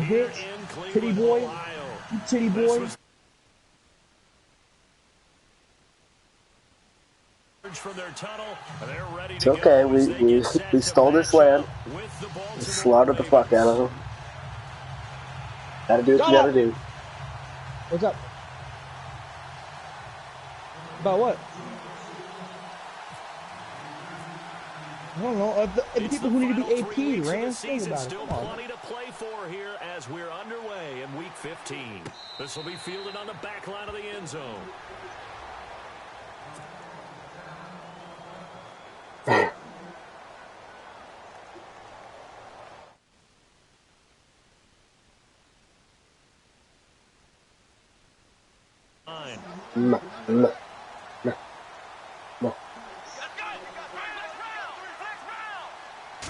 bitch. Titty boy. You titty boy. It's okay. We stole this land. We slaughtered the fuck out of them. Gotta do what you gotta do. What's up? About what? I don't know. The people who need to be AP, Rams, think about it. Still plenty to play for here as we're underway in Week 15. This will be fielded on the back line of the end zone. No.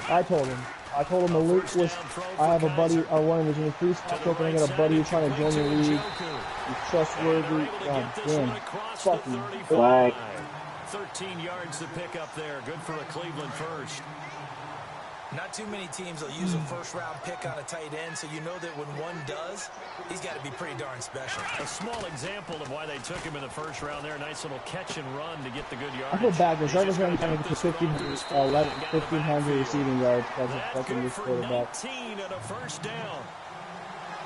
I told him the loot was, I have a buddy, one of his in free stock token, I got a buddy who's trying to join the league. He's trustworthy. God damn. Fucking flag. 13 yards to pick up there. Good for a Cleveland first. Not too many teams will use a first-round pick on a tight end, so you know that when one does, he's got to be pretty darn special. A small example of why they took him in the first round there. Nice little catch and run to get the good yardage. I feel bad because I was going to get the 1,500 receiving yards because of fucking this quarterback. 19 and a first down.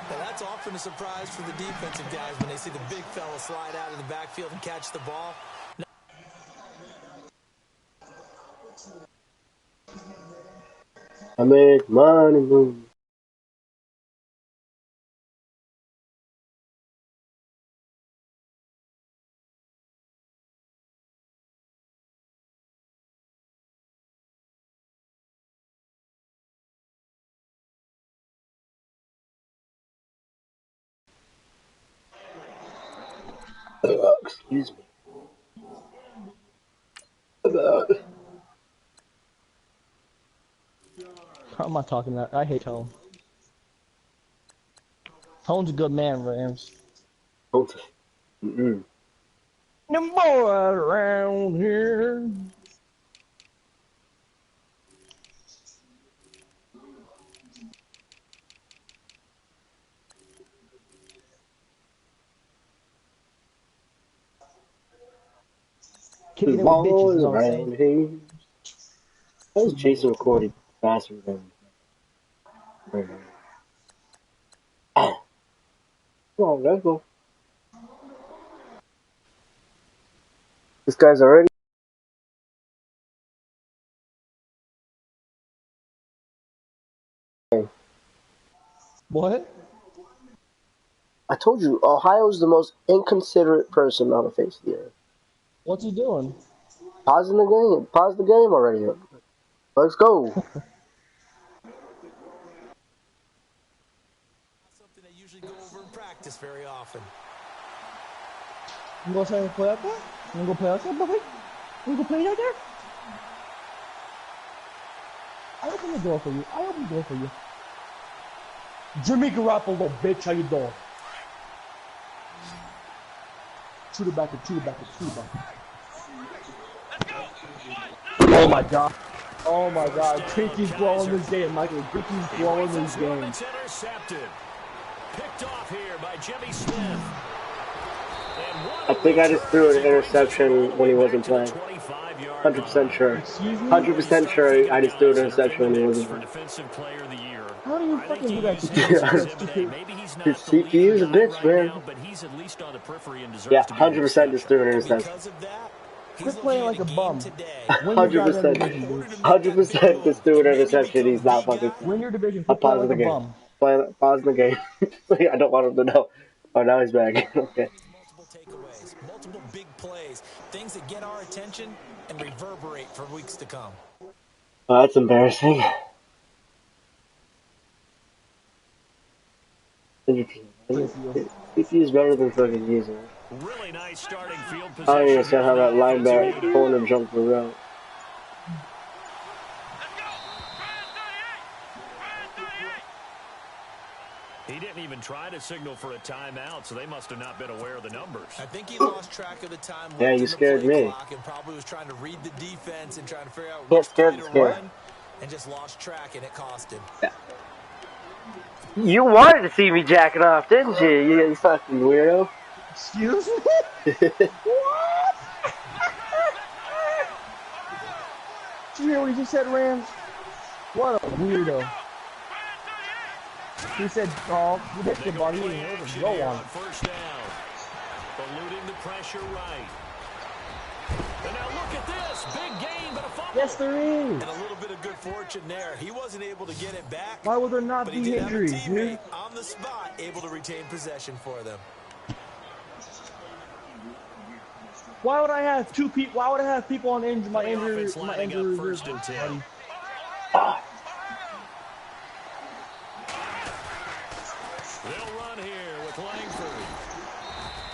Well, that's often a surprise for the defensive guys when they see the big fella slide out of the backfield and catch the ball. I make money move. Excuse me. I'm not talking that. I hate Tone. Tone's a good man, Rams. No boy around here. The ball is around here. I was Jason recording faster than. Come on, let's go. This guy's already. What? I told you, Ohio's the most inconsiderate person on the face of the earth. What's he doing? Pausing the game. Pause the game already. Let's go. Something they usually go over in practice very often. You gonna play out there? You gonna play out there, boy? You gonna play out there? I open the door for you. I open the door for you. Jimmy Garoppolo, bitch, how you doing? Shoot it back and shoot it back and shoot it back. Oh my god. Oh my god. Pinky's blowing this game, Michael. Pinky's blowing this game. Intercepted. Picked off here by Jimmy Smith. I think I just threw an interception when he wasn't playing. 100% sure. 100% sure I just threw an interception when he wasn't playing. How do you fucking do that? His CPU is a bitch, man. Yeah, 100% just threw an interception. Quit playing like a bum. 100%. 100% just threw an interception. He's not fucking. Win your division. I'll pause the game. Pause the game. I don't want him to know. Oh, now he's back. Okay. Multiple takeaways, multiple big plays, things that get our attention and reverberate for weeks to come. Oh, that's embarrassing. 100%. PC is better than fucking user. Really nice starting field position. I don't even understand how that linebacker corner jumped the route. He didn't even try to signal for a timeout, so they must have not been aware of the numbers. I think he lost track of the time. Yeah, you scared me. And probably was trying to read the defense and trying to figure out which play to run, and just lost track, and it cost him. Yeah. You wanted to see me jacking off, didn't you? You fucking weirdo. Excuse me? What? Did you hear what he just said, Rams? What a weirdo. He said, "Oh, you hit the body and go on." First down. Eluding the pressure right. And now look at this. Big gain, but a fumble. Yes, there is. And a little bit of good fortune there. He wasn't able to get it back. Why would there not but be he did injuries, have a teammate dude? on the spot, able to retain possession for them. Why would I have two people? Why would I have people on injury? My injury. First and 10. They'll run here with Langford.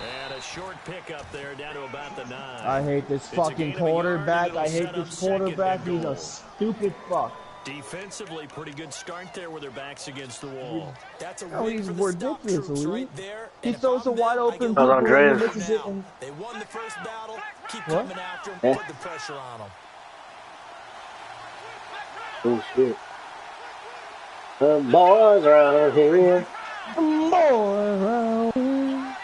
And a short pickup there down to about the 9. I hate this fucking quarterback. I hate this quarterback. He's a stupid fuck. Defensively, pretty good start there with their backs against the wall. That's a win for the stop troops right there. He throws a wide open football and misses it. They won the first battle. Keep coming after him. Put the pressure on him. Oh shit! The boys around here. The boys around here.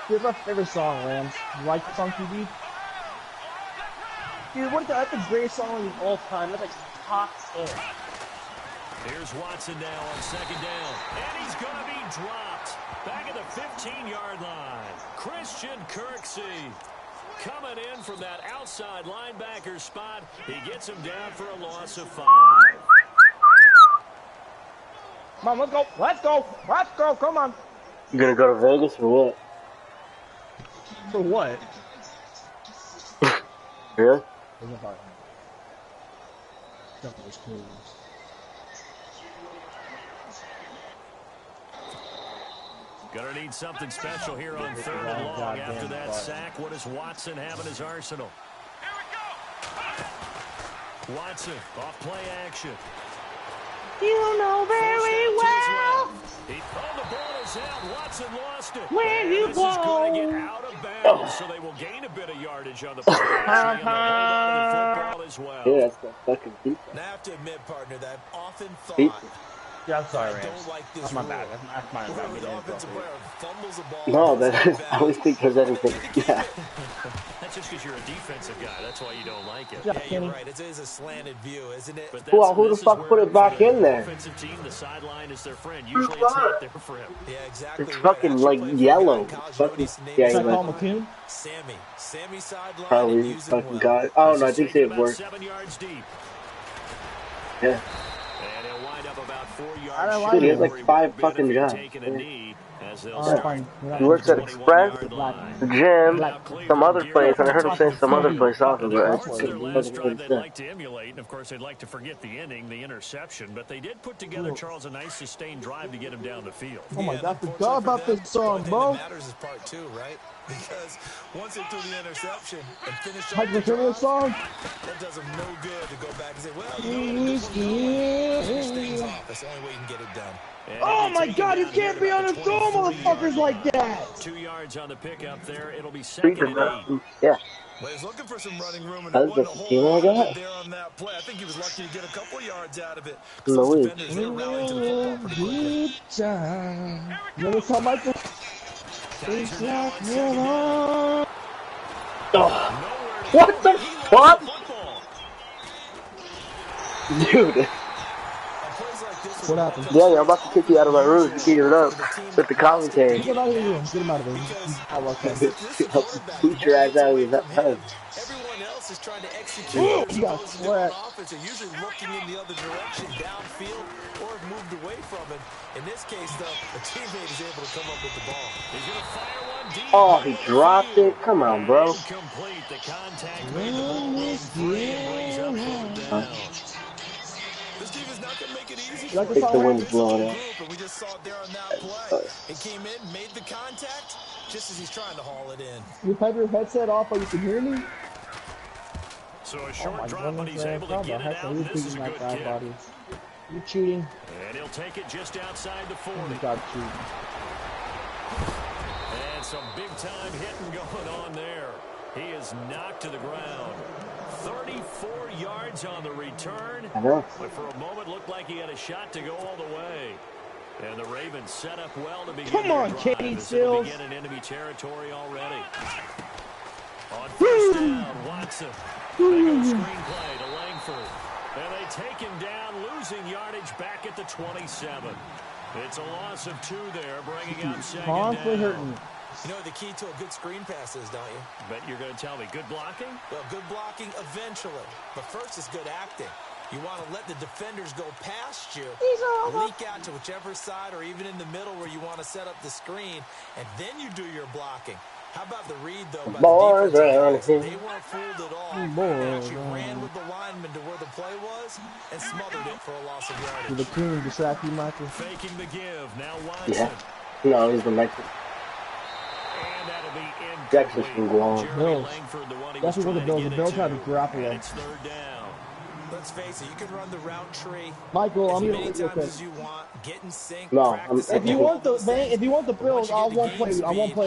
Here's my favorite song, Rams. You like the song, TV? Dude, that's the greatest song of all time. That's like top 10. Here's Watson now on second down. And he's going to be dropped. Back at the 15-yard line. Christian Kirksey coming in from that outside linebacker spot. He gets him down for a loss of 5. Come on, let's go. Let's go. Let's go. Come on. You gonna go to Vegas or what? For what? Really? Gonna need something special here on 3rd and long after that sack. What does Watson have in his arsenal? Watson off play action. You know very well. The ball is out. Watson lost it. Where you go? This is going to get out of bounds, so they will gain a bit of yardage on the play. And the football as well. Yeah, that's the fucking deep. And I have to admit, partner, that I've often thought. Deep. Yeah, I'm sorry, I don't like this that's my bad. That's my bad. Where the offensive player fumbles the ball. No, that is. I always think there's anything. Yeah. That's just because you're a defensive guy. That's why you don't like it. Yeah, you're right. It is a slanted view, isn't it? Well, who the fuck put it back in there? Offensive team, the sideline is their friend. Usually it's not there for him. Yeah, exactly. It's fucking like yellow. Fucking yeah, Should I call McCoon? Sammy sideline. Probably fucking got it. Oh no, I think they work. 7 yards deep. Yeah. And he'll wind up about 4 yards. I don't like Dude, he has it. like 5 fucking jobs. He works at Express, the gym, some other place, and I heard him say some other place also, but I just Their last drive they'd like to emulate, and of course they'd like to forget the inning, the interception, but they did put together, Charles, a nice sustained drive to get him down the field. Oh my God, I forgot about this song, bro. What matters is part 2, right? Because once they threw the interception and finished How you hear this song? that does them no good to go back and say, well, finish things off. That's the only way you can get it done. Oh my God, you can't be on the throw motherfuckers like that. 2 yards on the pickup there. It'll be 2nd and 8. Yeah. Well, he's looking for some running room and That's wasn't a the whole scheme I lot got. there on that play. I think he was lucky to get a couple yards out of it. No Those way. defenders, they're rallying to the football pretty quickly. You know this how Michael? Oh. What the fuck? Dude. What happened? Yeah, I'm about to kick you out of my room to get it up with the commentary. Get out of here. Get him out of here. I love that. Beat your ass out of your head. Everyone else is trying to execute You got sweat. offense. They're usually looking in the other direction, downfield, or have moved away from it. In this case, though, a teammate is able to come up with the ball. He's going to fire one deep. Oh, he dropped it. Come on, bro. Complete. The contact made the ball roll free and brings up third down. This team is not going to make it easy Like for the him. song, wind's blowing out. And we just saw it there on that play. He came in, made the contact, just as he's trying to haul it in. You have your headset off but you can hear me? So a short drop, but he's able to get it out. He's This is a beating good that guy kick. body. You cheating? And he'll take it just outside the 40. You got cheating. And some big-time hitting going on there. He is knocked to the ground. 34 yards on the return. I know. But for a moment, looked like he had a shot to go all the way. And the Ravens set up well to begin. Come on, Kenny Stills. Begin in enemy territory already. On first down, Watson. They go screenplay to Langford. And they take him down, losing yardage back at the 27. It's a loss of 2 there, bringing out second down. You know the key to a good screen pass is, don't you? But you're going to tell me, good blocking? Well, good blocking eventually. But first is good acting. You want to let the defenders go past you, leak out to whichever side or even in the middle where you want to set up the screen, and then you do your blocking. How about the read, though, by the defense? They weren't fooled at all. They actually ran with the lineman to where the play was and smothered it for a loss of yardage. The king distract you, Michael. Faking the give. Now Watson. Yeah. No, he's the Mexican. And that'll be Jackson's from Guam. Bills. That's what the Bills. The Bills have a Garoppolo. It's third down. Let's face it, you can run the route tree Michael, I'm as gonna many times as you want, get in sync. No, if you want the Bills, I won't play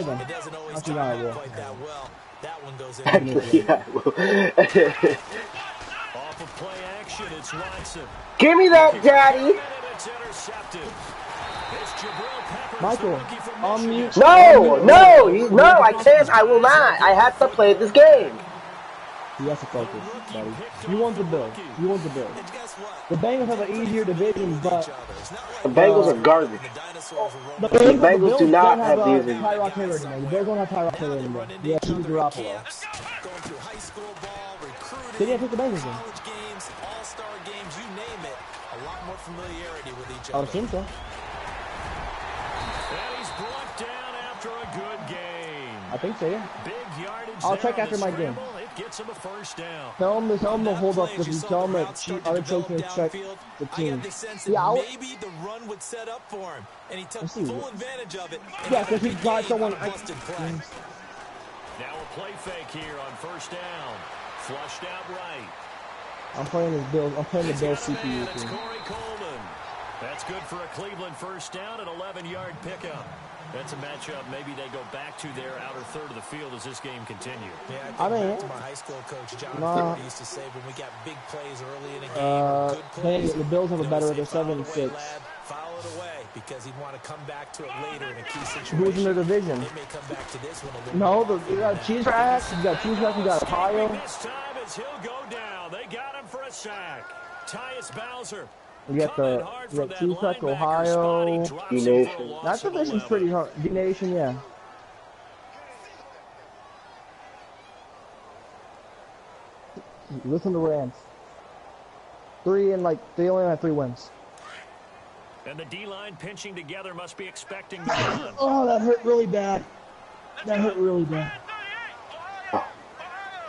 them. It doesn't always Actually, turn no, I out will. quite that well. That one goes in. Actually, yeah, Off of play action, it's Watson. give me that, Daddy. It's intercepted. It's Jabril Peppers, Michael, the rookie from on Michigan. mute. No, I can't. I will not. I have to play this game. He has to focus, buddy. You want the Bills. You want the Bills. And guess what? The Bengals have an easier division, but The Bengals are garbage. the Bengals do not don't have these. Tyrod Taylor anymore. The Bills don't have Tyrod Taylor anymore. Yeah, he's Garoppolo. Going through high school ball, recruiting, They didn't pick the Bengals in. college games, all-star games, you name it. A lot more familiarity with each I would other. assume so. And he's brought down after a good game. I think so, yeah. Big yardage. I'll there check on after the my game. scramble. It gets him a first down. Tell them to hold up Play, with as you. saw Tell them the that route start other to develop coach can check downfield, the I team. got the sense that Yeah, maybe the run would set up for him, and he took see. full advantage of it. And Yeah, had a because he big got gain someone. on a busted play. Now a play fake here on first down. Flushed out right. I'm playing the Bills. I'm playing the He's Bills got a man. CPU It's team. Corey Coleman. That's good for a Cleveland first down, an 11-yard pickup. That's a matchup maybe they go back to their outer third of the field as this game continues. Yeah, I I think mean, back to my high school coach, John nah. Ford, used to say when we got big plays early in a game, or good plays, the Bills have a he better would say, record, "Foul it away, 7-6. lad. Foul it away," because he'd want to come back to it later in a key situation. Who's in their division? They may come back to this one a little No, more you got Cheese Racks, you got Cheese Racks, you got Ohio. This time as he'll go down. They got him for a sack. Tyus Bowser. You got Cheese Rack, Ohio. D-Nation. That division's pretty hard. D-Nation, yeah. Listen to Rams. They only have 3 wins. And the D-line pinching together must be expecting the run. Oh, that hurt really bad. That hurt really bad.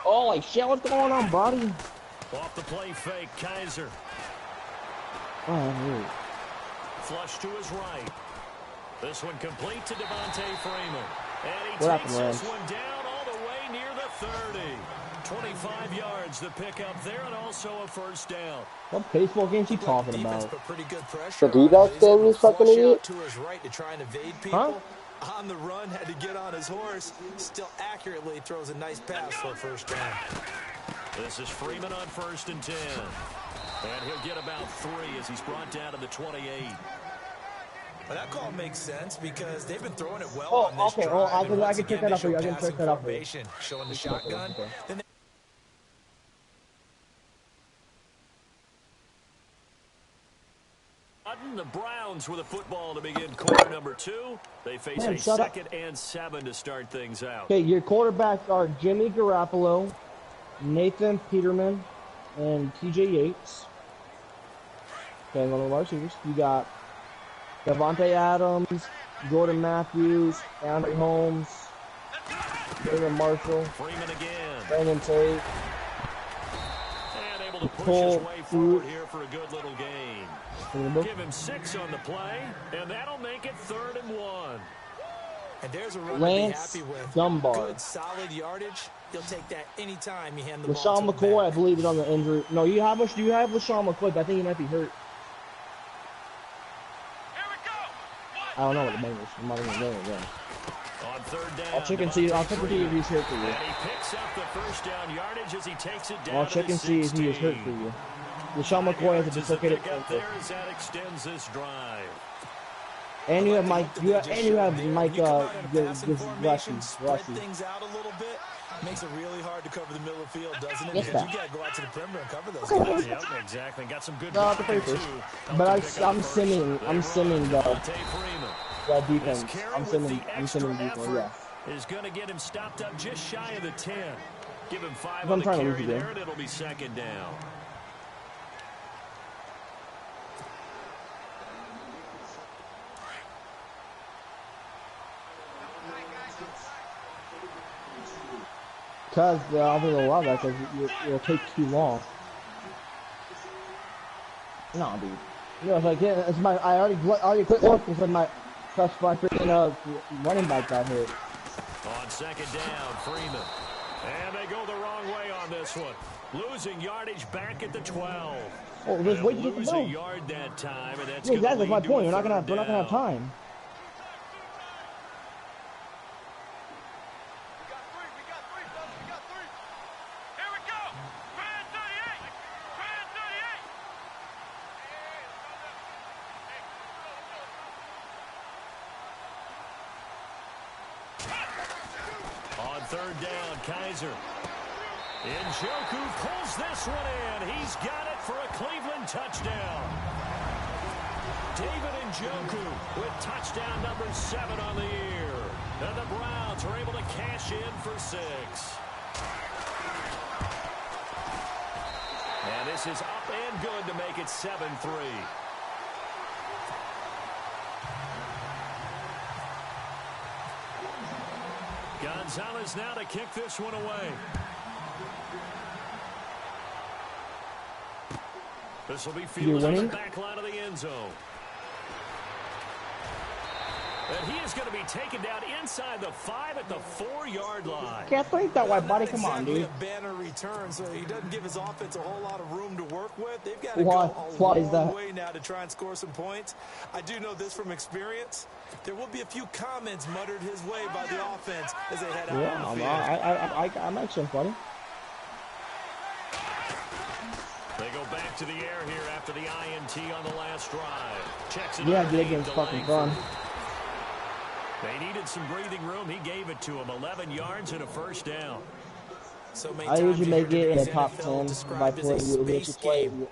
Oh, like shit, what's going on, buddy? Off the play fake, Kaiser. Oh, that hurt. Flush to his right. This one complete to Devontae Freeman. And he What takes happened, this Rams? one down all the way near the 30. 25 yards the pickup there, and also a first down. What baseball game's he talking defense about? put pretty good pressure The on him. D-backs He's able game, you to fucking flush idiot? out to his right to try and evade people. On the run, had to get on his horse. Still accurately throws a nice pass for a first down. This is Freeman on 1st and 10. And he'll get about 3 as he's brought down to the 28. Well, that call makes sense because they've been throwing it well Oh, on this okay. drive. Oh, and I once can check again, that up for you. they I show can check passing that up for you. formation, showing the shotgun. Then The Browns with a football to begin quarter number 2. They face Man, a shut up. 2nd and 7 to start things out. Okay, your quarterbacks are Jimmy Garoppolo, Nathan Peterman, and TJ Yates. Okay, one of the wide receivers. You got Devontae Adams, Jordan Matthews, Andre Holmes, David Marshall, Freeman again. Brandon Tate, And able to push Cole his way forward here for a good little gain. Remember? Give him 6 on the play, and that'll make it 3rd and 1. and there's a run Lance to be happy with. Dunbar. Good, solid yardage. You'll take that anytime you hand the ball LaShawn to the McCoy, I back. believe, is on the injury. No, you have LaShawn McCoy, but I think he might be hurt. I don't know what the name is. I'm not even going again. On 3rd down. I'll check and see. I'll check and see if he's hurt for you. And he picks up the first down yardage as he takes it down. I'll check to and see if he is hurt 16. for you. LaShawn McCoy has a dislocated Pick up ankle. there as that extends this drive. And you have Mike. You have Mike. Spread things out a little bit. Makes it really hard to cover the middle of the field, doesn't it? Yes, because you got to go out to the perimeter and cover those guys. Yep, exactly. Got some good blocking too. But I'm simming the defense. I'm simming defense. Yeah. Is going to get him stopped up just shy of the 10. Give him 5 I'm on the trying to carry lose there, again. and it'll be second down. Because I don't think they'll allow that because it'll take too long. No, dude. You know, it's like, yeah, it's my, I already quit work because my freaking running back got hit. On second down, Freeman. And they go the wrong way on this one. Losing yardage back at the 12. Oh, just wait to get the ball. A yard that time, and that's yeah, that's my point. We're not gonna have time. Third down, Kaiser. Njoku pulls this one in. He's got it for a Cleveland touchdown. David Njoku with touchdown number 7 on the year. And the Browns are able to cash in for 6. And this is up and good to make it 7-3. Gonzalez now to kick this one away. This will be fielded on the back line of the end zone. And he is going to be taken down inside the 5 at the 4-yard line. Can't think that way, buddy. Come on, dude. A banner return, so he doesn't give his offense a whole lot of room to work with. They've got to go a long way now to try and score some points. I do know this from experience. There will be a few comments muttered his way by the offense as they head out on the field. I make sense, buddy. They go back to the air here after the INT on the last drive. Checks it. Yeah, the game's fucking fun. They needed some breathing room. He gave it to them. 11 yards and a first down. So I usually make it in the top 10 by playing.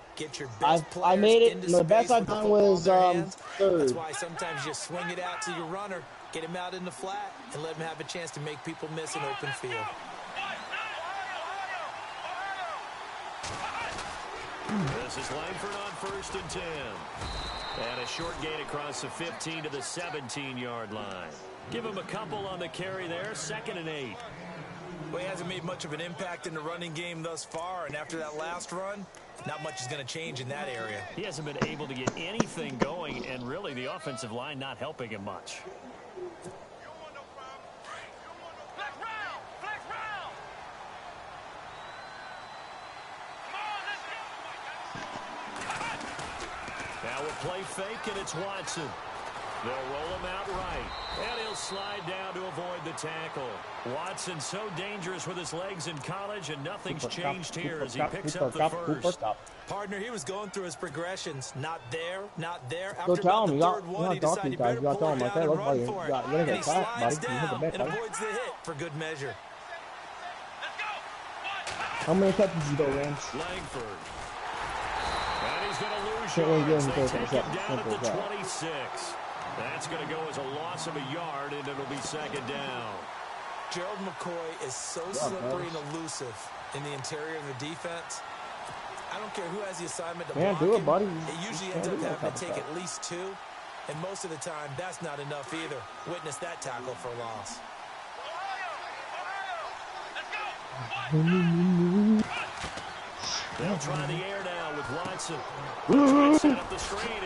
I made it. The best I've done was 3rd. That's why sometimes you swing it out to your runner, get him out in the flat, and let him have a chance to make people miss an open field. This is Langford on 1st and 10. And a short gain across the 15 to the 17-yard line. Give him a couple on the carry there. 2nd and 8. Well, he hasn't made much of an impact in the running game thus far, and after that last run, not much is going to change in that area. He hasn't been able to get anything going, and really the offensive line not helping him much. Now we'll play fake, and it's Watson. They'll roll him out right, and he'll slide down to avoid the tackle. Watson so dangerous with his legs in college, and nothing's changed here as he picks up the first. Partner, he was going through his progressions. Not there, not there. Go After tell about him. the third one, he decided he better pull it down and run for it. And he slides down and avoids the hit for good measure. How many touches you go, Rams? Langford. And he's going to lose yards. They take him down at the 26. That's going to go as a loss of a yard, and it'll be 2nd down. Gerald McCoy is so slippery and elusive in the interior of the defense. I don't care who has the assignment to block him. Buddy. It usually ends up having to take at least 2, and most of the time, that's not enough either. Witness that tackle for loss. They'll try the air now with Watson. Oh, up the screen.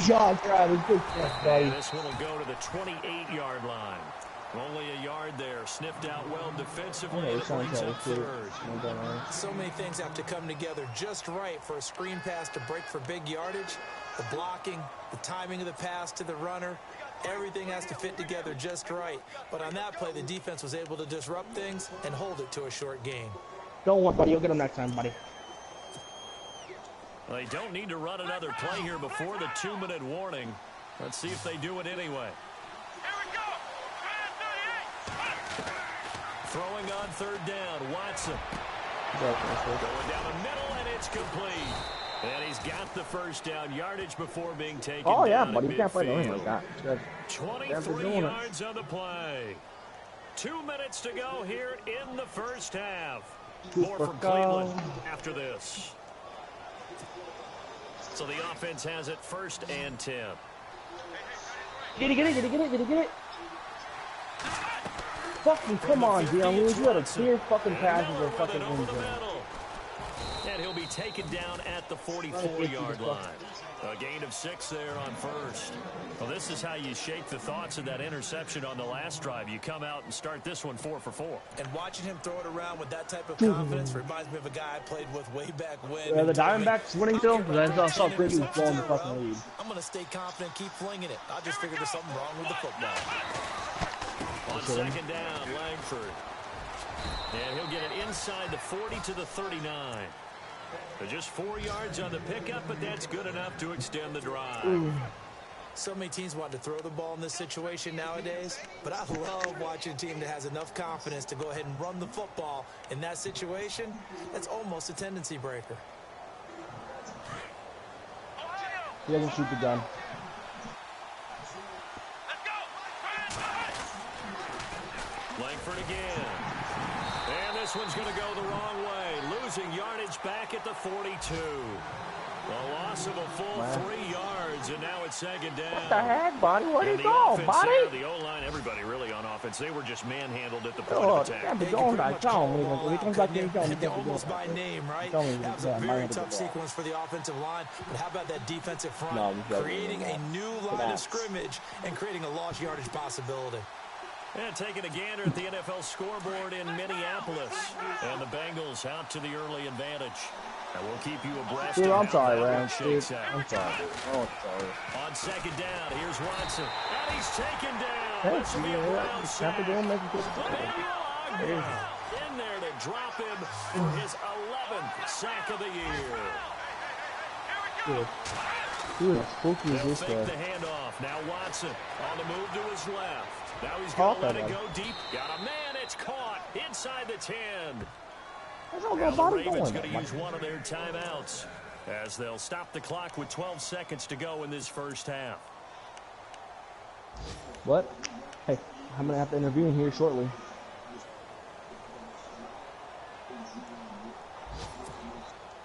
God, good buddy. This one will go to the 28-yard line. Only a yard there. Sniffed out well defensively. It brings up 3rd. So many things have to come together just right for a screen pass to break for big yardage. The blocking, the timing of the pass to the runner, everything has to fit together just right. But on that play, the defense was able to disrupt things and hold it to a short gain. Don't worry, buddy. You'll get him next time, buddy. Well, they don't need to run another play here before the 2-minute warning. Let's see if they do it anyway. Throwing on third down, Watson. Going down the middle, and it's complete. And he's got the first down yardage before being taken down. Oh, yeah, buddy. You can't play nothing like that. 23 yards on the play. 2 minutes to go here in the first half. More from Cleveland after this. So the offense has it 1st and 10. Get it. Fucking come on, Dion. You had a clear fucking passes or fucking end zone. And he'll be taken down at the 44-yard line. A gain of 6 there on first. Well, this is how you shake the thoughts of that interception on the last drive. You come out and start this one 4 for 4. And watching him throw it around with that type of confidence reminds me of a guy I played with way back when. The Diamondbacks winning still? Because I saw Grady was blowing the fucking lead. I'm going to stay confident, keep flinging it. I just figured there's something wrong with the football. On second down, Langford. And he'll get it inside the 40 to the 39. Just 4 yards on the pickup, but that's good enough to extend the drive. So many teams want to throw the ball in this situation nowadays, but I love watching a team that has enough confidence to go ahead and run the football. In that situation, that's almost a tendency breaker. He doesn't shoot the gun. Langford again. And this one's going to go the wrong way. Losing yardage back at the 42. A loss of a full 3 yards, and now it's second down. What the heck, buddy? Where'd he go, buddy? The O-line, everybody really on offense. They were just manhandled at the point of attack. Almost by name, right? That was a very tough sequence for the offensive line. But how about that defensive front? Creating a new line of scrimmage and creating a lost yardage possibility. And taking a gander at the NFL scoreboard in Minneapolis. And the Bengals out to the early advantage. And we'll keep you abreast. Dude, I'm sorry, Rams. I'm sorry. Oh, sorry. On second down, here's Watson. And he's taken down. Thanks, man. In there to drop him for his 11th sack of the year. Dude, how spooky is this They'll guy? fake the handoff. Now Watson on the move to his left. Now he's going to let it go deep. Got a man. It's caught inside the 10. Now the Ravens going to use one of their timeouts as they'll stop the clock with 12 seconds to go in this first half. What? Hey, I'm going to have to intervene here shortly.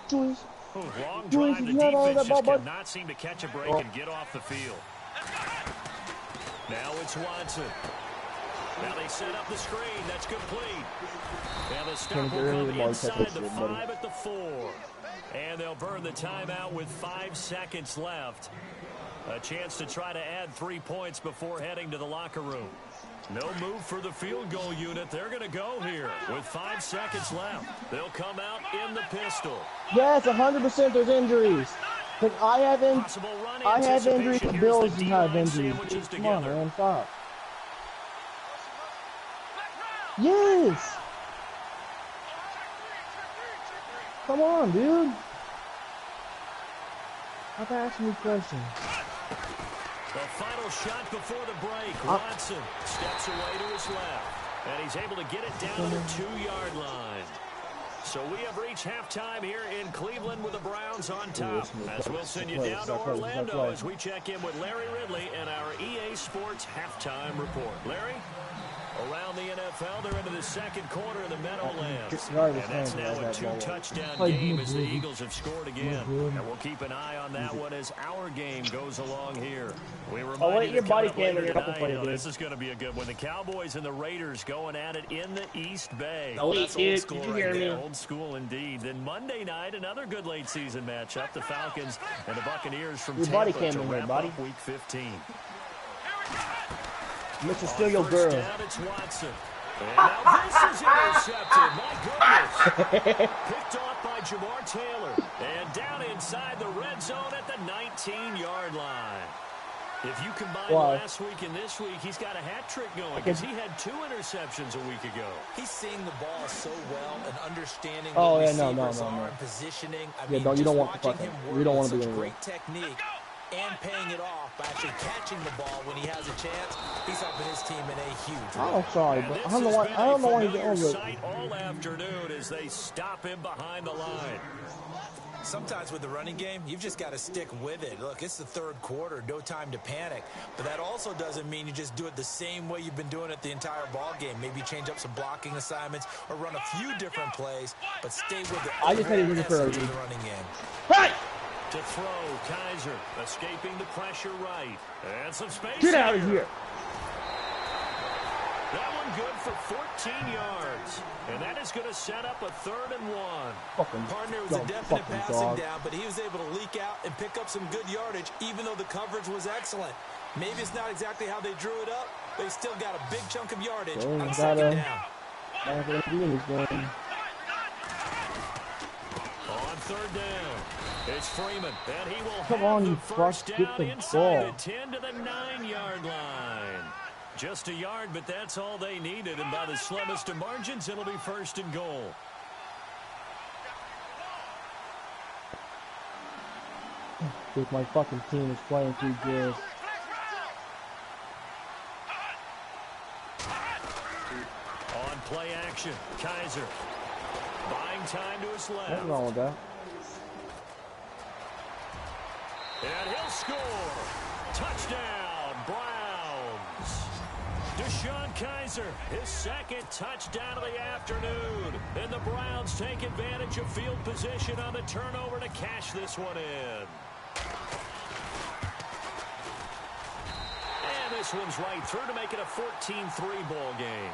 Joyce. Long drive. The defense just cannot seem to catch a break and get off the field. Now it's Watson. Now they set up the screen. That's complete. And the stop will come inside the 5 at the 4. And they'll burn the timeout with 5 seconds left. A chance to try to add 3 points before heading to the locker room. No move for the field goal unit. They're going to go here with 5 seconds left. They'll come out in the pistol. Yes, 100% there's injuries. But I have injuries. The Bills have injuries. Come on, man, stop. Yes. Come on, dude. Stop asking me questions. The final shot before the break. Watson steps away to his left. And he's able to get it down to the 2-yard line. So we have reached halftime here in Cleveland with the Browns on top. As we'll send you down to Orlando as we check in with Larry Ridley and our EA Sports halftime report. Larry? Around the NFL, they're into the second quarter in the Meadowlands. And that's now a 2-touchdown game as the Eagles have scored again. And we'll keep an eye on that one as our game goes along here. We remind you to come up later tonight. This is going to be a good one. The Cowboys and the Raiders going at it in the East Bay. Oh, that's old school right there. Old school indeed. Then Monday night, another good late season matchup. The Falcons and the Buccaneers from Tampa to wrap up Week 15. Mr. Steal your girl. Down, it's Watson. And now this is intercepted. My goodness. Picked off by Jamar Taylor. And down inside the red zone at the 19-yard line. If you combine last week and this week, he's got a hat trick going because he had 2 interceptions a week ago. He's seeing the ball so well and understanding no. and positioning. I mean, you don't want to watching him work with such great technique. and paying it off by actually catching the ball when he has a chance. He's helping his team in a huge way. Oh, sorry, but I don't know why he's over it. All afternoon as they stop him behind the line. Sometimes with the running game, you've just got to stick with it. Look, it's the third quarter, no time to panic. But that also doesn't mean you just do it the same way you've been doing it the entire ball game. Maybe change up some blocking assignments or run a few different plays, but stay with the I just had to essence of the running game. Hey! To throw, Kaiser escaping the pressure right. And some space. Get out of here. That one good for 14 yards. And that is going to set up a 3rd and 1. Partner was a definite passing down, but he was able to leak out and pick up some good yardage, even though the coverage was excellent. Maybe it's not exactly how they drew it up, but he still got a big chunk of yardage on 2nd down. On 3rd down, it's Freeman, and he will have the first down inside the 10 to the 9-yard line. Just a yard, but that's all they needed, and by the slimmest of margins, it'll be 1st and goal. Think my fucking team is playing too good. On play action, Kaiser buying time to his left. Nothing wrong with that. And he'll score. Touchdown, Browns. Deshaun Kaiser, his 2nd touchdown of the afternoon. And the Browns take advantage of field position on the turnover to cash this one in. And this one's right through to make it a 14-3 ball game.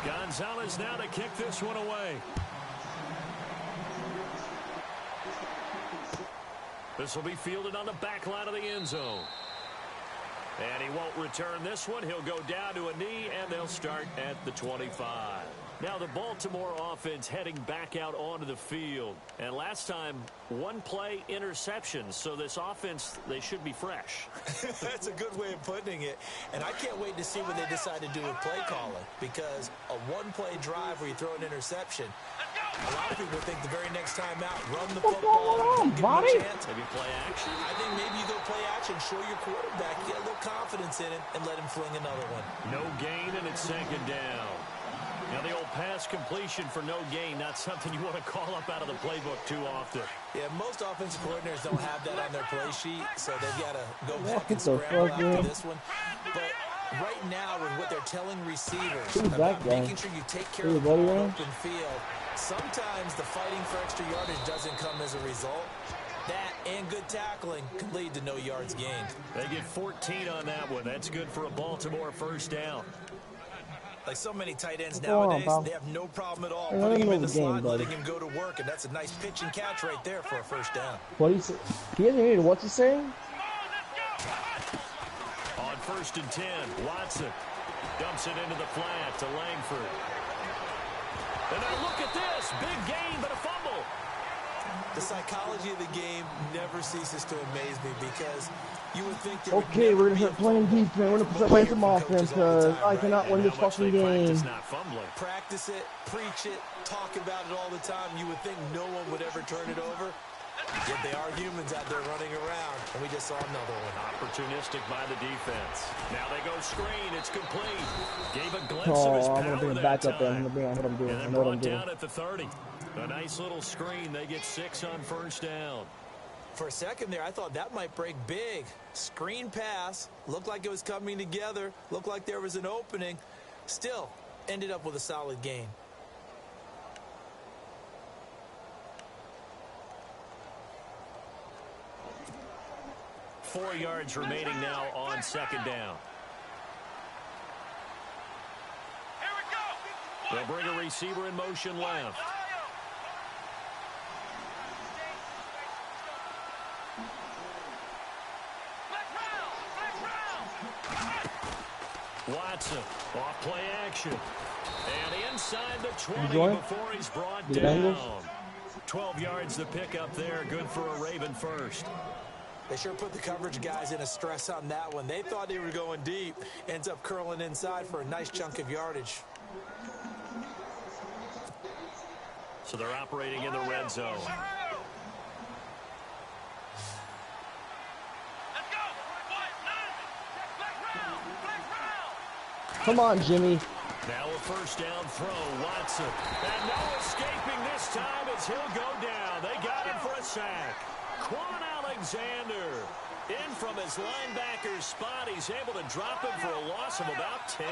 Gonzalez now to kick this one away. This will be fielded on the back line of the end zone. And he won't return this one. He'll go down to a knee, and they'll start at the 25. Now the Baltimore offense heading back out onto the field. And last time, 1-play interception. So this offense, they should be fresh. That's a good way of putting it. And I can't wait to see what they decide to do with play calling. Because a 1-play drive where you throw an interception, a lot of people think the very next time out, run the football, give them a chance. Maybe play action. I think maybe you go play action, show your quarterback, get a little confidence in it, and let him fling another one. No gain, and it's 2nd down. Now the old pass completion for no gain, not something you want to call up out of the playbook too often. Yeah, most offensive coordinators don't have that on their play sheet, so they've got to go back and scramble after this one. But right now, with what they're telling receivers about making sure you take care of the ball in open field, sometimes the fighting for extra yardage doesn't come as a result. That and good tackling can lead to no yards gained. They get 14 on that one. That's good for a Baltimore 1st down. Like so many tight ends nowadays, they have no problem at all putting him in the slot, letting him go to work, and that's a nice pitch and catch right there for a 1st down. What he said? He hasn't heard what's he saying? On 1st and 10, Watson dumps it into the flat to Langford. And now look at this, big gain, but a fumble. The psychology of the game never ceases to amaze me because you would think that okay, we're going to start playing defense. We're going to start playing some offense because I cannot win this fucking game. Practice it, preach it, talk about it all the time. You would think no one would ever turn it over. Yet they are humans out there running around, and we just saw another one. Opportunistic by the defense. Now they go screen. It's complete. Gave a glimpse of his power I'm going to bring it back up there. I'm going to bring what I'm doing. I know what I'm doing. Down at the 30. A nice little screen. They get 6 on 1st down. For a second there, I thought that might break big. Screen pass. Looked like it was coming together. Looked like there was an opening. Still, ended up with a solid gain. Four yards remaining now on 2nd down. They'll bring a receiver in motion left. Watson off play action. And inside the 20 before he's brought down. 12 yards to pick up there. Good for a Raven 1st. They sure put the coverage guys in a stress on that one. They thought they were going deep. Ends up curling inside for a nice chunk of yardage. So they're operating in the red zone. Come on, Jimmy. Now a first down throw, Watson. And no escaping this time as he'll go down. They got him for a sack. Quan Alexander in from his linebacker's spot. He's able to drop him for a loss of about 10.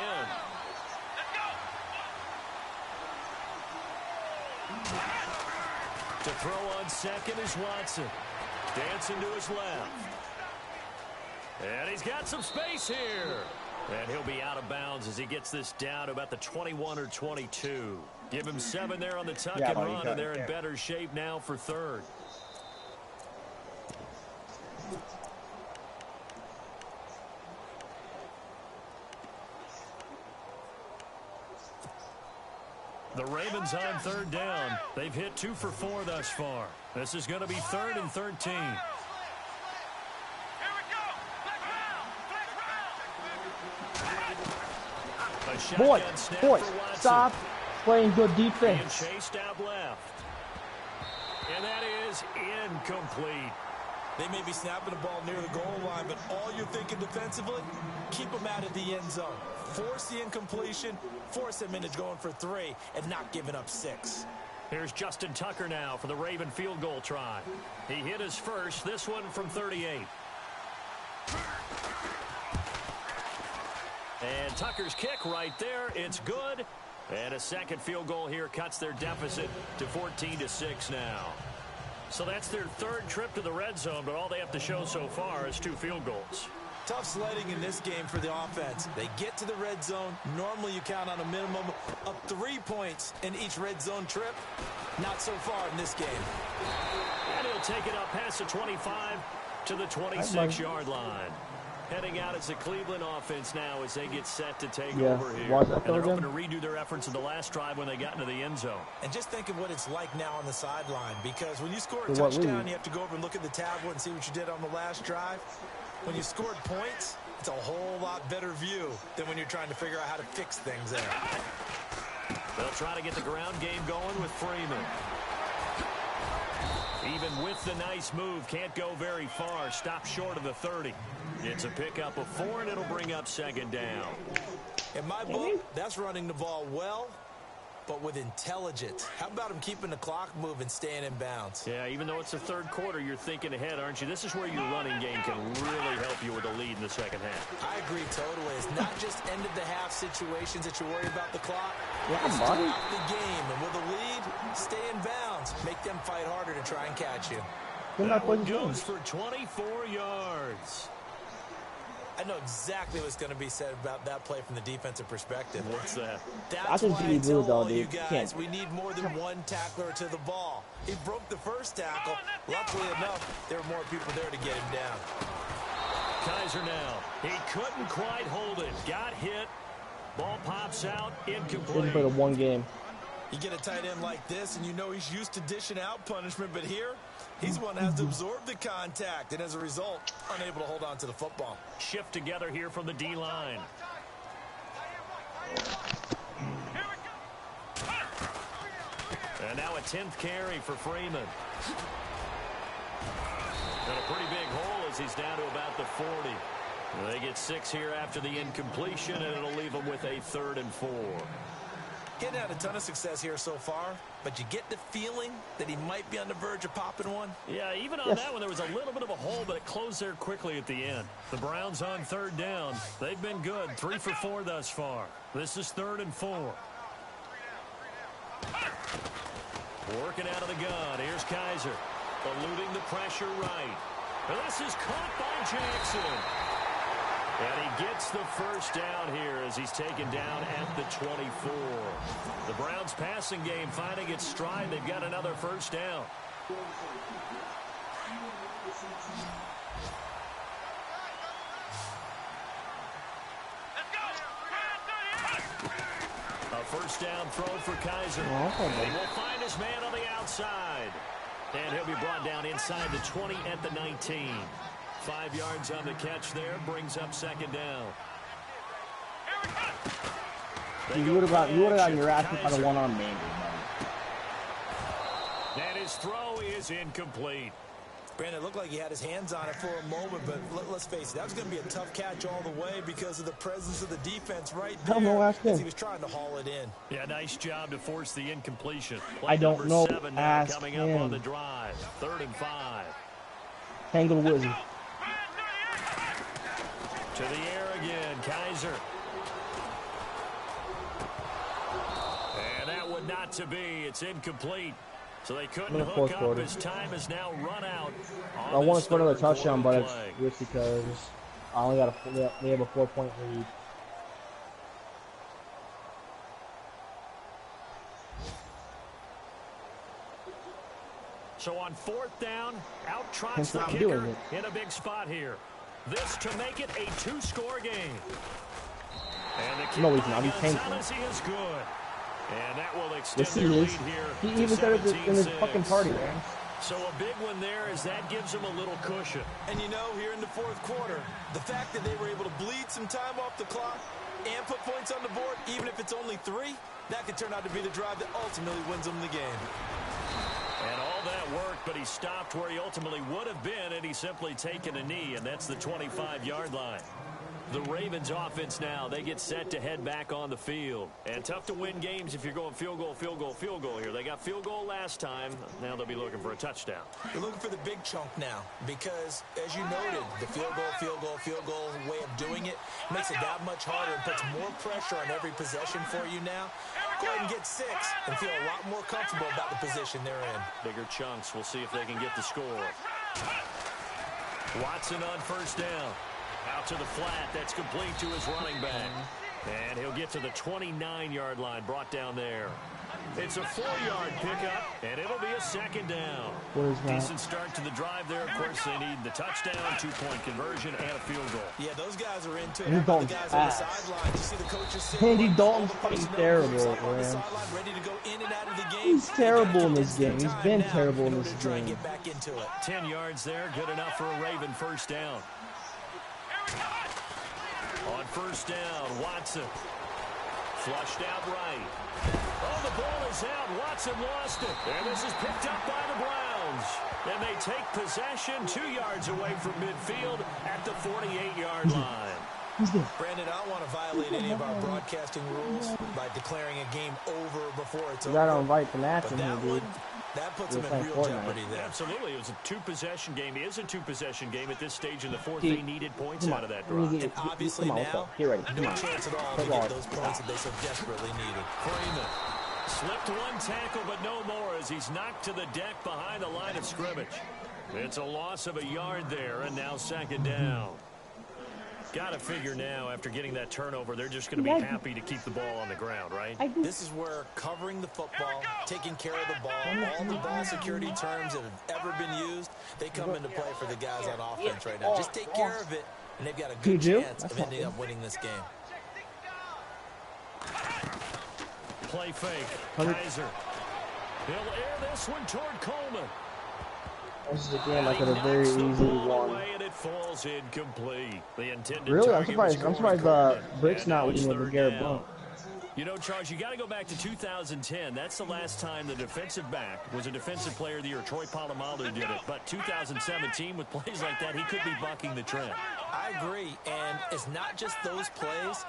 To throw on second is Watson. Dancing to his left. And he's got some space here. And he'll be out of bounds as he gets this down to about the 21 or 22. Give him 7 there on the tuck and run, and they're in better shape now for third. The Ravens on third down. They've hit 2 for 4 thus far. This is going to be 3rd and 13. Boy, stop playing good defense. And chased out left. And that is incomplete. They may be snapping the ball near the goal line, but all you're thinking defensively, keep them out of the end zone. Force the incompletion, force them into going for 3, and not giving up 6. Here's Justin Tucker now for the Raven field goal try. He hit his first, this one from 38. And Tucker's kick right there. It's good. And a second field goal here cuts their deficit to 14-6 now. So that's their 3rd trip to the red zone, but all they have to show so far is 2 field goals. Tough sledding in this game for the offense. They get to the red zone. Normally you count on a minimum of 3 points in each red zone trip. Not so far in this game. And he'll take it up past the 25 to the 26-yard line. Heading out as the Cleveland offense now as they get set to take over here. And they're hoping to redo their efforts in the last drive when they got into the end zone. And just think of what it's like now on the sideline, because when you score a touchdown, you have to go over and look at the tablet and see what you did on the last drive. When you scored points, it's a whole lot better view than when you're trying to figure out how to fix things there. They'll try to get the ground game going with Freeman. Even with the nice move, can't go very far. Stop short of the 30. It's a pickup of 4, and it'll bring up 2nd down. In my book, that's running the ball well, but with intelligence. How about him keeping the clock moving, staying in bounds? Yeah, even though it's the 3rd quarter, you're thinking ahead, aren't you? This is where your running game can really help you with a lead in the second half. I agree totally. It's not just end-of-the-half situations that you worry about the clock. Yeah, buddy. The game, and with a lead, stay in bounds. Make them fight harder to try and catch you. That one goes for 24 yards. I know exactly what's going to be said about that play from the defensive perspective. What's that? That's why I tell all you guys, we need more than one tackler to the ball. He broke the first tackle. Luckily enough, there were more people there to get him down. Kaiser now. He couldn't quite hold it. Got hit. Ball pops out. Incomplete. For the one game. You get a tight end like this, and you know he's used to dishing out punishment, but here, he's the one that has to absorb the contact, and as a result, unable to hold on to the football. Shift together here from the D-line. And now a 10th carry for Freeman. And a pretty big hole as he's down to about the 40. They get 6 here after the incompletion, and it'll leave them with a 3rd and 4. Getting had a ton of success here so far, but you get the feeling that he might be on the verge of popping one. Yeah, even on that one, there was a little bit of a hole, but it closed there quickly at the end. The Browns on 3rd down. They've been good, 3 for 4 thus far. This is 3rd and 4. Working out of the gun. Here's Kaiser, eluding the pressure right. And this is caught by Jackson. And he gets the first down here as he's taken down at the 24. The Browns passing game finding its stride. They've got another first down. A first down throw for Kaiser. He will find his man on the outside. And he'll be brought down inside the 20 at the 19. 5 yards on the catch there, brings up 2nd down. You would have gotten your ass by the one-arm man. his throw is incomplete. Brandon, it looked like he had his hands on it for a moment, but let's face it, that was going to be a tough catch all the way because of the presence of the defense right there as he was trying to haul it in. Yeah, nice job to force the incompletion. I don't know. Seven now coming up on the drive. 3rd and 5. Tangled Wizard. To the air again, Kaiser. And that would not to be. It's incomplete. So they couldn't hook up. His time is now run out. I want to score another touchdown, but it's just because I only got we have a 4-point lead. So on 4th down, out trots the kicker in a big spot here. This to make it a 2-score game. And the kick is good. And that will extend their lead here. He even said it in his fucking party, man. So a big one there as that gives them a little cushion. And you know, here in the 4th quarter, the fact that they were able to bleed some time off the clock and put points on the board, even if it's only 3, that could turn out to be the drive that ultimately wins them the game. And all that worked, but he stopped where he ultimately would have been, and he's simply taken a knee, and that's the 25-yard line. The Ravens offense now, they get set to head back on the field. And tough to win games if you're going field goal, field goal, field goal here. They got field goal last time. Now they'll be looking for a touchdown. They're looking for the big chunk now because, as you noted, the field goal, field goal, field goal way of doing it makes it that much harder and puts more pressure on every possession for you now. Go ahead and get 6 and feel a lot more comfortable about the position they're in. Bigger chunks. We'll see if they can get the score. Watson on 1st down. Out to the flat. That's complete to his running back. And he'll get to the 29-yard line, brought down there. It's a 4-yard pickup, and it'll be a 2nd down. Decent start to the drive there. Of course, they need the touchdown, 2-point conversion, and a field goal. Yeah, those guys are into it. Andy Dalton's ass. Andy Dalton's fucking terrible, man. He's terrible in this game. He's been terrible in this game. 10 yards there, good enough for a Raven 1st down. On 1st down, Watson. Flushed out right. Oh, the ball is out. Watson lost it. And this is picked up by the Browns. And they take possession 2 yards away from midfield at the 48-yard line. Brandon, I don't want to violate any of our broadcasting rules by declaring a game over before it's over. You gotta invite the match in here, dude. That puts them in real jeopardy there. Absolutely. It was a 2-possession game. It is a 2-possession game at this stage in the 4th. They needed points out of that drive. And obviously now, no chance at all to get those points that they so desperately needed. Freeman slipped 1 tackle, but no more as he's knocked to the deck behind the line of scrimmage. It's a loss of a yard there, and now 2nd down. Got to figure now, after getting that turnover, they're just going to be happy to keep the ball on the ground, right? This is where covering the football, taking care of the ball, all the ball security terms that have ever been used, they come into play for the guys on offense right now. Just take care of it, and they've got a good chance of ending up winning this game. Play fake. Kaiser. He'll air this one toward Coleman. This is a game I could have very easily won. And it falls incomplete. The intended really? I'm surprised Brick's not winning with Garrett Blount. You know, Charles, you got to go back to 2010. That's the last time the defensive back was a defensive player of the year. Troy Polamalu did it. But 2017, with plays like that, he could be bucking the trend. I agree. And it's not just those plays.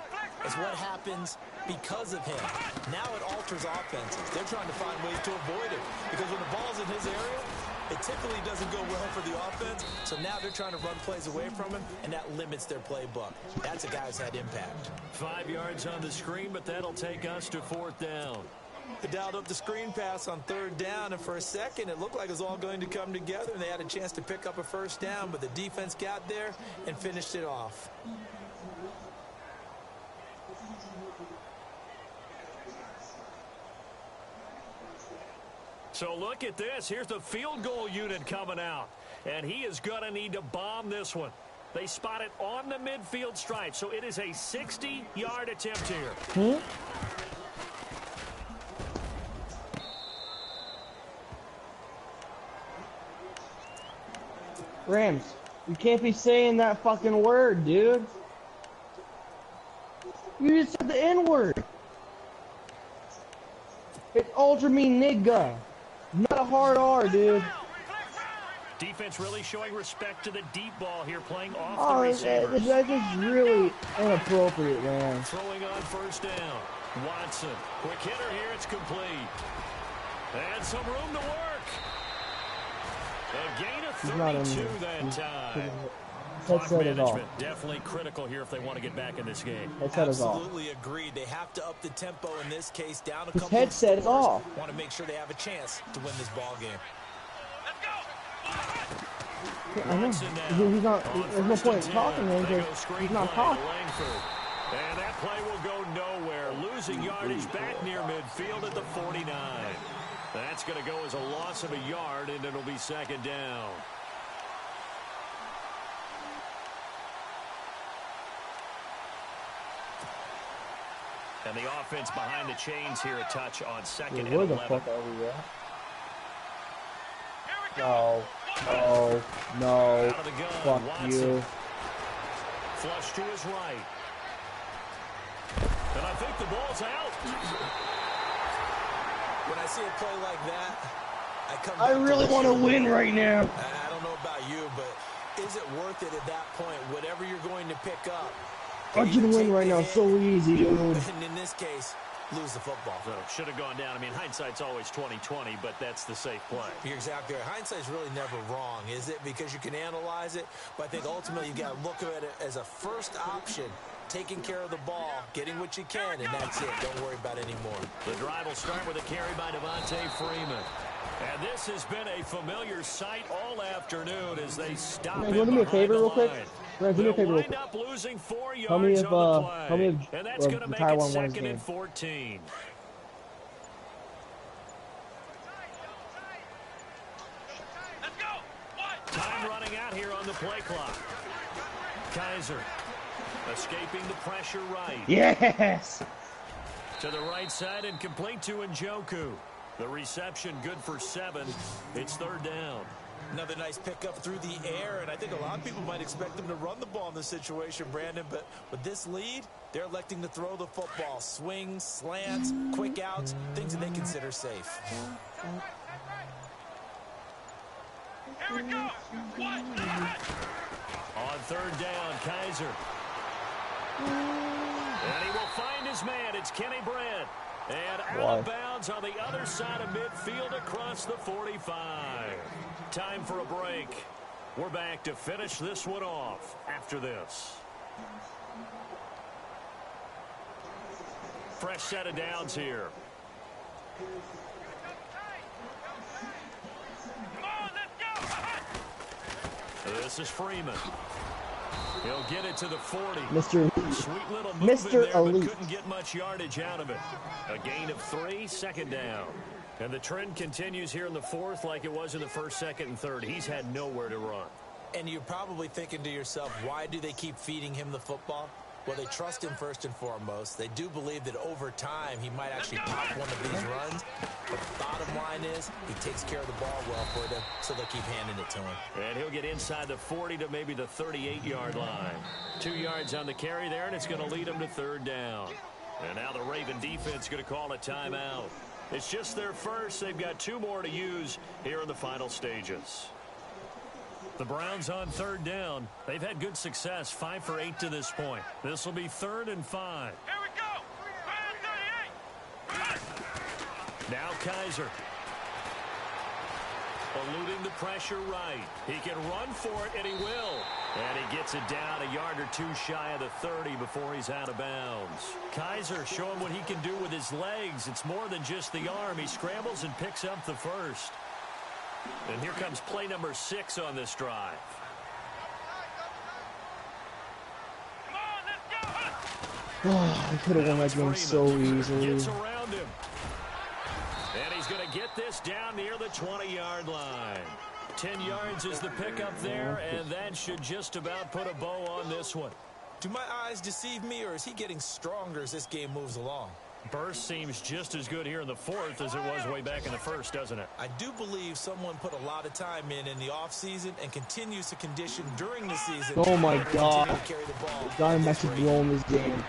It's what happens because of him. Now it alters offenses. They're trying to find ways to avoid it. Because when the ball's in his area, it typically doesn't go well for the offense, so now they're trying to run plays away from him, and that limits their playbook. That's a guy who's had impact. 5 yards on the screen, but that'll take us to 4th down. They dialed up the screen pass on 3rd down, and for a second, it looked like it was all going to come together, and they had a chance to pick up a 1st down, but the defense got there and finished it off. So look at this. Here's the field goal unit coming out. And he is going to need to bomb this one. They spot it on the midfield stripe. So it is a 60-yard attempt here. Rams, you can't be saying that fucking word, dude. You just said the N-word. It's ultra me nigga. Not a hard R, dude. Defense really showing respect to the deep ball here, playing off the receivers. That is really inappropriate, man. Throwing on first down. Watson, quick hitter here, it's complete. And some room to work. A gain of 32 that time. Clock management definitely critical here if they want to get back in this game. Absolutely agreed. They have to up the tempo in this case. Down a couple of headset is off. Want to make sure they have a chance to win this ball game. I know. He's not. There's no point in talking to him because he's not talking. And that play will go nowhere. Losing yardage back near midfield at the 49. That's going to go as a loss of a yard, and it'll be second down. And the offense behind the chains here, a touch on second and 11. Where the fuck are we at? No. Oh, no. Fuck Watson. you. Flush to his right. And I think the ball's out. When I see a play like that, I really want to win right now. I don't know about you, but is it worth it at that point? Whatever you're going to pick up. I can win right now so easy, dude. And in this case, lose the football. So should have gone down. I mean, hindsight's always 20/20, but that's the safe play. You're exactly right. Hindsight's really never wrong, is it? Because you can analyze it, but I think ultimately you got to look at it as a first option, taking care of the ball, getting what you can, and that's it. Don't worry about it anymore. The drive will start with a carry by Devontae Freeman. And this has been a familiar sight all afternoon as they stop him. Do me a favor real quick? They'll wind up losing 4 yards on the play. And that's going to make it second and 14. Time running out here on the play clock. Kaiser escaping the pressure right. Yes! To the right side and complete to Njoku. The reception good for 7. It's third down. Another nice pickup through the air, and I think a lot of people might expect them to run the ball in this situation, Brandon, but with this lead, they're electing to throw the football. Swings, slants, quick outs, things that they consider safe. Here we go. On third down, Kaiser. And he will find his man. It's Kenny Brent. And out of bounds on the other side of midfield across the 45. Time for a break. We're back to finish this one off after this. Fresh set of downs here. This is Freeman. He'll get it to the 40. Mr. Elite. Couldn't get much yardage out of it. A gain of 3, second down. And the trend continues here in the fourth like it was in the first, second, and third. He's had nowhere to run. And you're probably thinking to yourself, why do they keep feeding him the football? Well, they trust him first and foremost. They do believe that over time he might actually pop one of these runs. But the bottom line is he takes care of the ball well for them, so they'll keep handing it to him. And he'll get inside the 40 to maybe the 38-yard line. 2 yards on the carry there, and it's going to lead him to third down. And now the Raven defense going to call a timeout. It's just their first. They've got 2 more to use here in the final stages. The Browns on third down. They've had good success, 5 for 8 to this point. This will be 3rd and 5. Here we go. 38. Now Kaiser. Eluding the pressure right. He can run for it, and he will. And he gets it down a yard or 2 shy of the 30 before he's out of bounds. Kaiser showing what he can do with his legs. It's more than just the arm. He scrambles and picks up the first. And here comes play number 6 on this drive. Oh, I could have won that game so easily. Gets around him. And he's going to get this down near the 20-yard line. 10 yards is the pickup there, and that should just about put a bow on this one. Do my eyes deceive me, or is he getting stronger as this game moves along? Burst seems just as good here in the fourth as it was way back in the first, doesn't it? I do believe someone put a lot of time in the offseason and continues to condition during the season. Oh my God. Diamondbacks are blowing this game.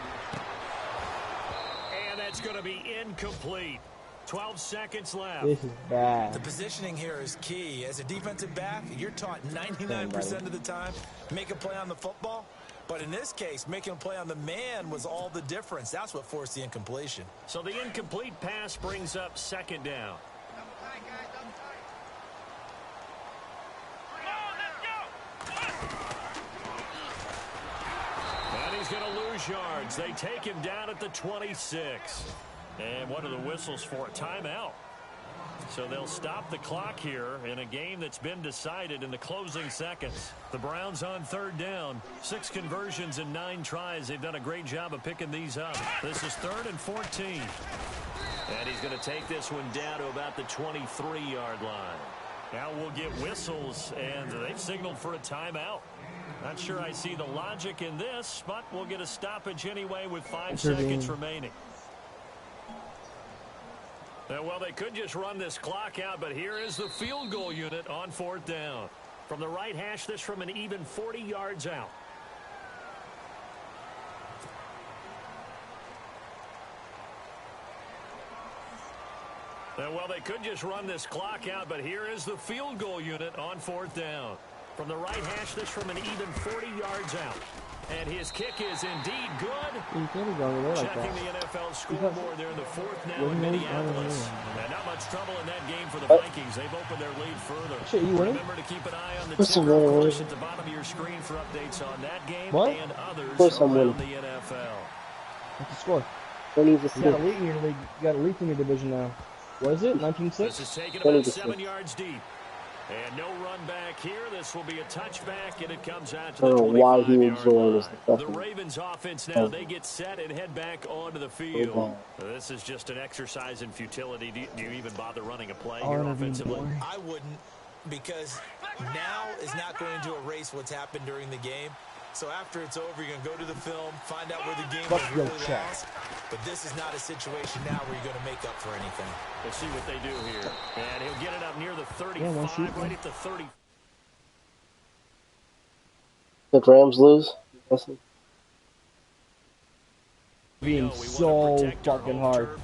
And that's going to be incomplete. 12 seconds left. This is bad. The positioning here is key. As a defensive back, you're taught 99% of the time, make a play on the football. But in this case, making a play on the man was all the difference. That's what forced the incompletion. So the incomplete pass brings up second down. And he's going to lose yards. They take him down at the 26. And what are the whistles for? Timeout. So they'll stop the clock here in a game that's been decided in the closing seconds. The Browns on third down. 6 conversions in 9 tries. They've done a great job of picking these up. This is 3rd and 14. And he's going to take this one down to about the 23-yard line. Now we'll get whistles, and they've signaled for a timeout. Not sure I see the logic in this, but we'll get a stoppage anyway with 5 seconds remaining. Well, they could just run this clock out, but here is the field goal unit on 4th down. From the right hash, this from an even 40 yards out. Well, they could just run this clock out, but here is the field goal unit on 4th down. From the right hash, this from an even 40 yards out. And his kick is indeed good. Checking the NFL scoreboard there in the 4th now in Minneapolis. And not much trouble in that game for the Vikings. They've opened their lead further. Remember to keep an eye on the ticker, of course, at the bottom of your screen for updates on that game and others around the NFL. What's the score? You got elite in your division now. What is it? 19-6? This is taken about 7 yards deep. And no run back here. This will be a touchback, and it comes out to the 25-yard line. The Ravens offense now, they get set and head back onto the field. This is just an exercise in futility. Do you even bother running a play here offensively? I wouldn't, because now is not going to erase what's happened during the game. So after it's over, you're going to go to the film, find out where the game was really lost. But this is not a situation now where you're going to make up for anything. We'll see what they do here. And he'll get it up near the 35, right at the 30. The Rams lose? Being so fucking hard.